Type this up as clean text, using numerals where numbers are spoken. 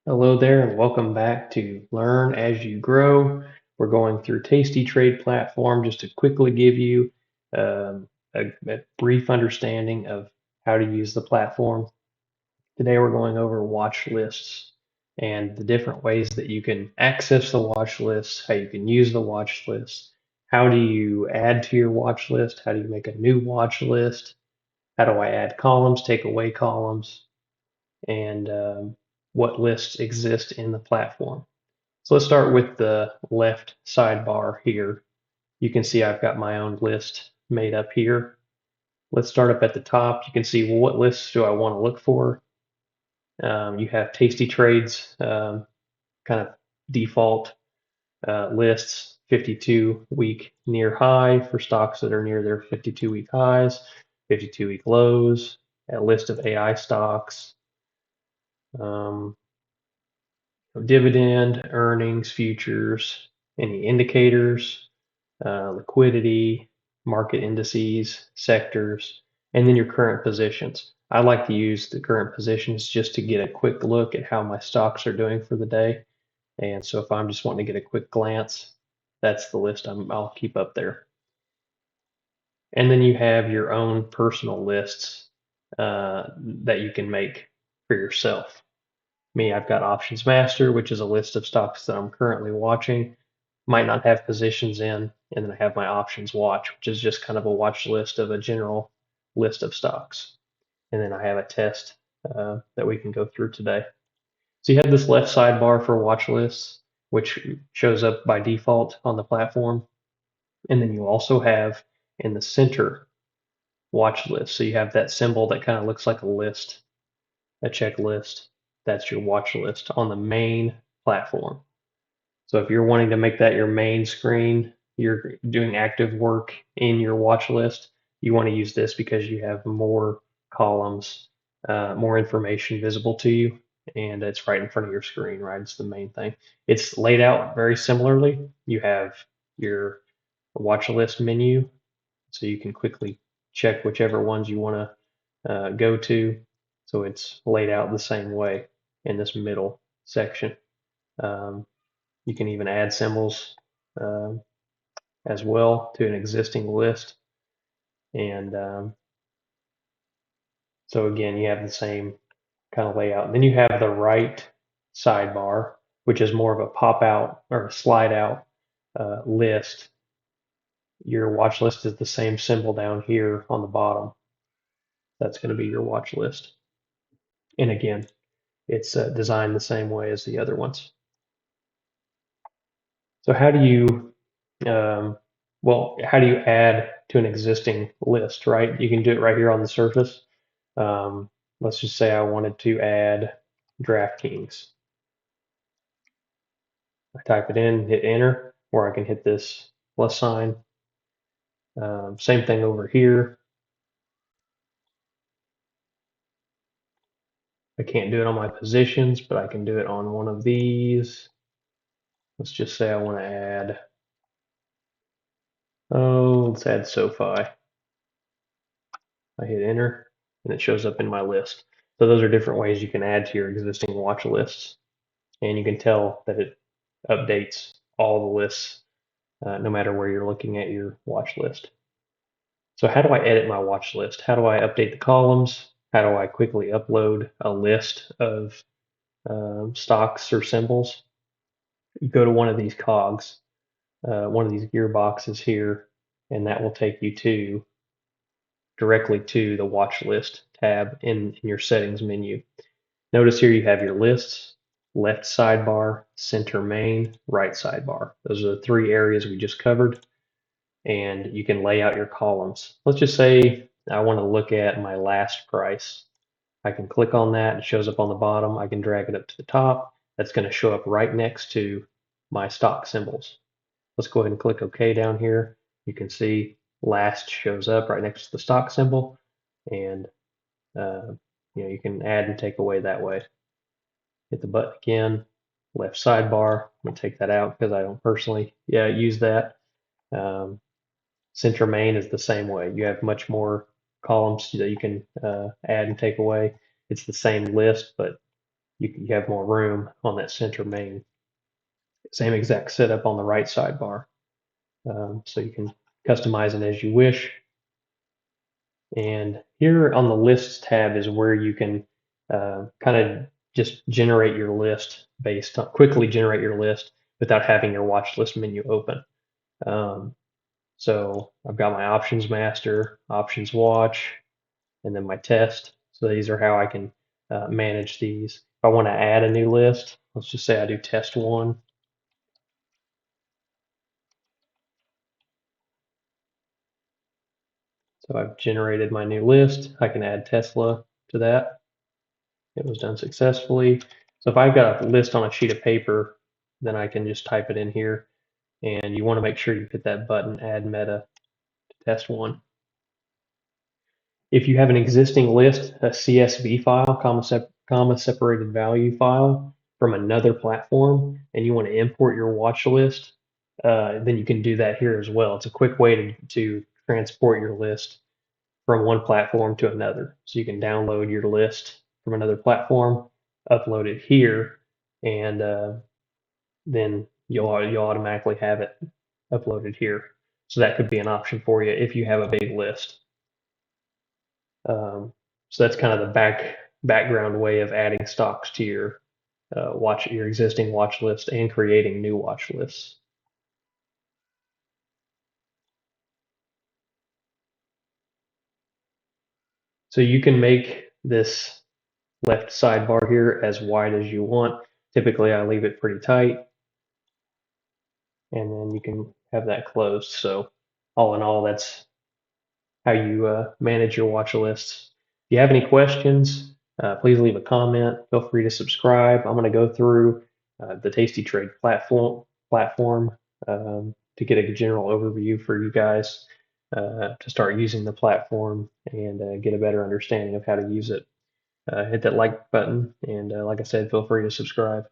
Hello there and welcome back to Learn as You Grow. We're going through TastyTrade platform just to quickly give you a brief understanding of how to use the platform. Today we're going over watch lists and the different ways that you can access the watch lists, how you can use the watch list, how do you add to your watch list, how do you make a new watch list, how do I add columns, take away columns, and what lists exist in the platform. So let's start with the left sidebar here. You can see I've got my own list made up here. Let's start up at the top. You can see, well, what lists do I want to look for? You have Tasty Trades kind of default lists, 52-week near high for stocks that are near their 52-week highs, 52-week lows, a list of AI stocks, um, dividend, earnings, futures, any indicators, liquidity, market indices, sectors, and then your current positions. I like to use the current positions just to get a quick look at how my stocks are doing for the day. And so if I'm just wanting to get a quick glance, that's the list I'll keep up there. And then you have your own personal lists that you can make for yourself. Me, I've got Options Master, which is a list of stocks that I'm currently watching. Might not have positions in, and then I have my Options Watch, which is just kind of a watch list of a general list of stocks. And then I have a test that we can go through today. So you have this left sidebar for watch lists, which shows up by default on the platform. And then you also have in the center watch list. So you have that symbol that kind of looks like a list, a checklist. That's your watch list on the main platform. So if you're wanting to make that your main screen, you're doing active work in your watch list, you want to use this because you have more columns, more information visible to you, and it's right in front of your screen, right? It's the main thing. It's laid out very similarly. You have your watch list menu, so you can quickly check whichever ones you want to go to. So it's laid out the same way in this middle section. Um, you can even add symbols um, as well to an existing list. And so again, you have the same kind of layout. And then you have the right sidebar, which is more of a pop out or slide out list. Your watch list is the same symbol down here on the bottom. That's going to be your watch list. And again, it's designed the same way as the other ones. So how do you, um, how do you add to an existing list, right? You can do it right here on the surface. Let's just say I wanted to add DraftKings. I type it in, hit enter, or I can hit this plus sign. Same thing over here. I can't do it on my positions, but I can do it on one of these. Let's just say I want to add, let's add SoFi. I hit enter and it shows up in my list. So those are different ways you can add to your existing watch lists. And you can tell that it updates all the lists no matter where you're looking at your watch list. So how do I edit my watch list? How do I update the columns? How do I quickly upload a list of stocks or symbols? You go to one of these cogs, one of these gearboxes here, and that will take you to directly to the watch list tab in your settings menu. Notice here you have your lists, left sidebar, center main, right sidebar. Those are the three areas we just covered, and you can lay out your columns. Let's just say I want to look at my last price. I can click on that, it shows up on the bottom. I can drag it up to the top. That's going to show up right next to my stock symbols. Let's go ahead and click OK down here. You can see last shows up right next to the stock symbol, and you can add and take away that way. Hit the button again, left sidebar. I'm gonna take that out because I don't personally use that. Um, Center main is the same way. You have much more columns that you can add and take away. It's the same list, but you have more room on that center main. Same exact setup on the right sidebar. So you can customize it as you wish. And here on the lists tab is where you can kind of just generate your list quickly generate your list without having your watch list menu open. So I've got my options master, options watch, and then my test. So these are how I can manage these. If I want to add a new list, let's just say I do test one. So I've generated my new list. I can add Tesla to that. It was done successfully. So if I've got a list on a sheet of paper, then I can just type it in here. And you want to make sure you hit that button, add meta to test one. If you have an existing list, a CSV file, comma separated value file from another platform, and you want to import your watch list, then you can do that here as well. It's a quick way to transport your list from one platform to another. So you can download your list from another platform, upload it here, and then you'll automatically have it uploaded here. So that could be an option for you if you have a big list. So that's kind of the background way of adding stocks to your existing watch list and creating new watch lists. So you can make this left sidebar here as wide as you want. Typically, I leave it pretty tight, and then you can have that closed. So all in all, that's how you manage your watch lists. If you have any questions, please leave a comment. Feel free to subscribe. I'm going to go through the TastyTrade platform to get a general overview for you guys to start using the platform and get a better understanding of how to use it. Hit that like button, and like I said, feel free to subscribe.